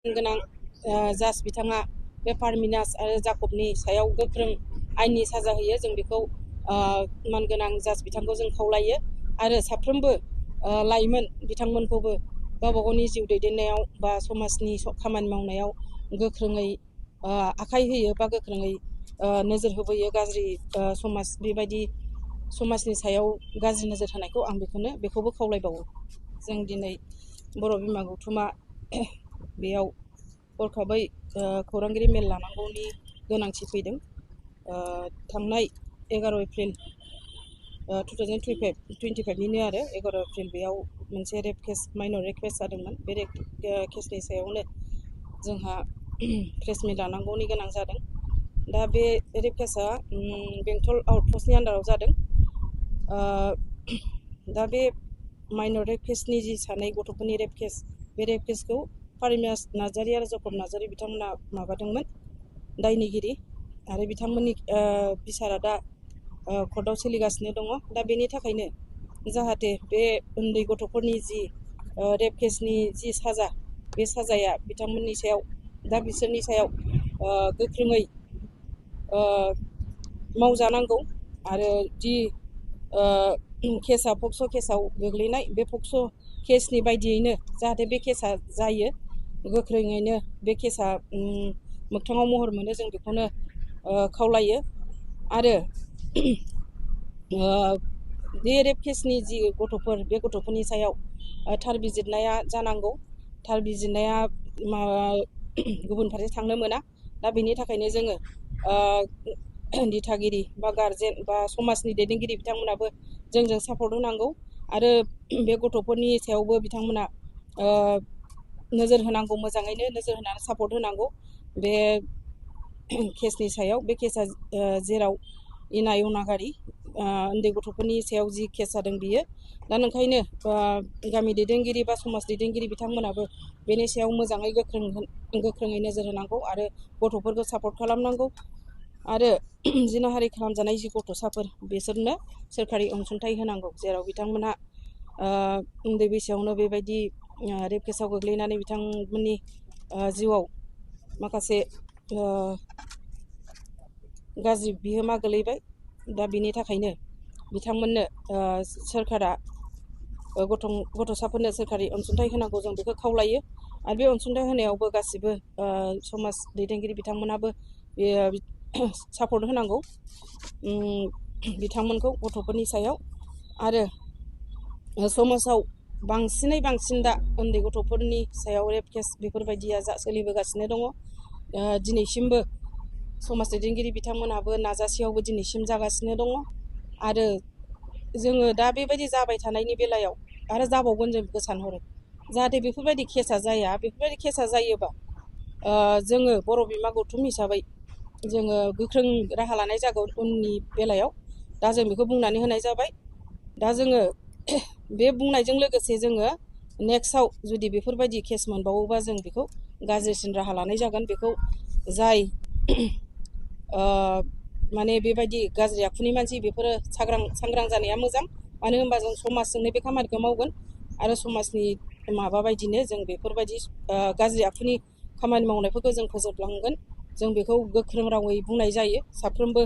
गोनां जाज बिथाङा बे पारमिनास आरो जाकबनि सायाव गोख्रों आयेननि साजा होयो। जों बेखौ मानगोनां जाज बिथांखौ जों खावलायो आरो साफ्रोमबो लाइमोन बिथांमोनखौबो गावबा गावनि जिउ दैदेननायाव बा समाजनि खामानि मावनायाव गोख्रोङै आखाइ होयो बा गोख्रोङै नोजोर होबोयो। गाज्रि समाज बेबायदि समाजनि सायाव गाज्रि नोजोर होनायखौ आं बेखौबो खावलायबावो। जों दिनै बर' बिमा गौथुमा बेयाव हरखाबै खौरांगिरि मेल लानांगौनि गोनांथि फैदों। थांनाय 11 एप्रिल 2025निनो आरो 11 एप्रिल बेयाव मोनसे rape case minor rape case जादोंमोन। बे रेप केसनि सायावनो जोंहा प्रेस मिट लानांगौनि गोनां जादों। दा बे रेप केसा बेंटल आउटपस्टनि आन्दाराव जादों। दा बे माइनर रेप केसनि जि सानै गथ'फोरनि रेप केस, बे रेप केसखौ पारमिनास नार्जारि आरो जाकब नार्जारि बिथांमोना माबादोंमोन दायनिगिरि, आरो बिथांमोननि बिसारा दा कर्टआव सोलिगासिनो दङ। दा बेनि थाखायनो जाहाथे बे उन्दै गथ'फोरनि जि रेप केसनि जि साजा, बे साजाया बिथांमोननि सायाव दा बिसोरनि सायाव गोख्रोङै मावजानांगौ आरो जि केसा पक्स' केसाव गोग्लैनाय, बे पक्स' केसनि बायदियैनो जाहाथे बे केसा जायो, गोख्रोङैनो बे केसा मोगथाङाव महर मोनो, जों बेखौनो खावलायो। आरो बे रेप केसनि जि गथ'फोर, बे गथ'फोरनि सायाव थार बिजिरनाया जानांगौ। थार बिजिरनाया गुबुन फारसे थांनो मोना। दा बेनि थाखायनो जोङो दिथागिरि बा गारजेन बा समाजनि दैदेनगिरि बिथांमोनाबो जोंजों सापर्ट होनांगौ आरो बे गथ'फोरनि सायावबो बिथांमोना नोजोर होनांगौ, मोजाङैनो नोजोर होनानै सापर्ट होनांगौ बे केसनि सायाव। बे केसा जेराव इनाय अनागारि उन्दै गथ'फोरनि सायाव जि केस जादों बियो। दा ओंखायनो गामि दैदेनगिरि बा समाज दैदेनगिरि बिथांमोनाबो बेनि सायाव मोजाङै गोख्रोङै नोजोर होनांगौ आरो गथ'फोरखौ सापर्ट खालामनांगौ आरो जिनाहारि खालामजानाय जि गथ'साफोर, बिसोरनो सोरखारि अनसुंथाइ होनांगौ, जेराव बिथांमोनहा उन्दै बैसोआवनो बेबायदि रेप केसाव गोग्लैनानै बिथांमोननि जिउआव माखासे गाज्रि बिहोमा गोलैबाय। दा बिनि थाखायनो बिथांमोननो सोरखारा गथ'साफोरनो सोरखारि अनसुंथाइ होनांगौ, जों बेखौ खावलायो। आरो बे अनसुंथाइ होनायावबो गासिबो समाज दैदेनगिरि बिथांमोनाबो सापर्ट होनांगौ बिथांमोनखौ गथ'फोरनि सायाव। आरो समाजाव बांसिनै बांसिन दा उन्दै गथ'फोरनि सायाव रेप केस बेफोरबायदिया सोलिबोगासिनो दङ। दिनैसिमबो समाज दैदेनगिरि बिथांमोनाबो नाजासेयावबो दिनैसिम जागासिनो दङ। आरो जोङो दा बेबायदि जाबाय थानायनि बेलायाव आरो जाबावगोन जों बेखौ सानहरो, जाहाथे बेफोरबायदि केसा जाया। बेफोरबायदि केसा जायोबा जोङो बर' बिमा गौथुम हिसाबै जोङो गोख्रों राहा लानाय जागोन उननि बेलायाव। दा जों बेखौ बुंनानै होनाय जाबाय। दा जोङो बे बुंनायजों लोगोसे जोङो नेक्स्टआव जुदि बेफोरबायदि केस मोनबावोबा जों बेखौ गाज्रिसिन राहा लानाय जागोन। बेखौ जाय माने बेबायदि गाज्रि आखुनि मानसि, बेफोरो सांग्रां जानाया मोजां। मानो होनबा जों समाजजोंनो बे खामानिखौ मावगोन आरो समाजनि माबा बायदिनो जों बेफोरबायदि गाज्रि आखुनि खामानि मावनायफोरखौ जों फोजोबलांगोन। जों बेखौ गोख्रों रावै बुंनाय जायो साफ्रोमबो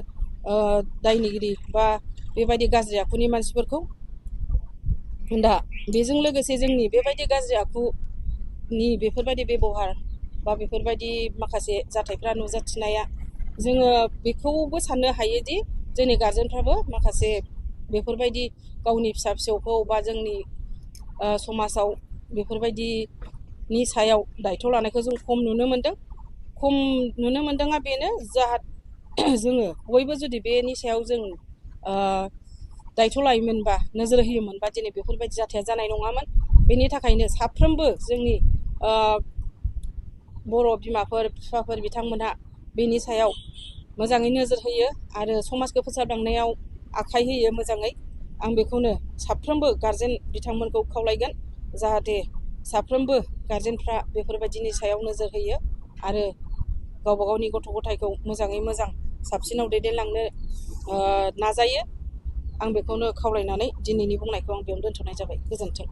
दायनिगिरि बा बेबायदि गाज्रि आखुनि मानसिफोरखौ। दा बेजों लोगोसे जोंनि बेबायदि गाज्रि आखुनि बेफोरबायदि बेब'हार बा बेफोरबायदि माखासे जाथायफ्रा नुजाथिनाया, जोङो बेखौबो साननो हायोदि जोंनि गारजेनफ्राबो माखासे बेफोरबायदि गावनि फिसा फिसौखौ बा जोंनि समाजाव बेफोरबायदिनि सायाव दायथ' लानायखौ जों खम नुनो मोनदों। खम नुनो मोनदोंआ बेनो, जोङो बयबो जुदि बेनि सायाव जों दायथ' लायोमोनबा, नोजोर होयोमोनबा, दिनै बेफोरबायदि जाथाया जानाय नङामोन। बेनि थाखायनो साफ्रोमबो जोंनि बर' बिमाफोर, बिफाफोर बिथांमोनहा बेनि सायाव मोजाङै नोजोर होयो आरो समाजखौ फोसाबलांनायाव आखाइ होयो मोजाङै। आं बेखौनो साफ्रोमबो गारजेन बिथांमोनखौ खावलायगोन, जाहाथे साफ्रोमबो गारजेनफ्रा बेफोरबायदिनि सायाव नोजोर होयो आरो गावबा गावनि गथ' गथायखौ मोजाङै मोजां साबसिनाव दैदेनलांनो नाजायो। आं बेखौनो खावलायनानै दिनैनि बुंनायखौ आं बेयावनो दोनथ'नाय जाबाय। गोजोन्थों।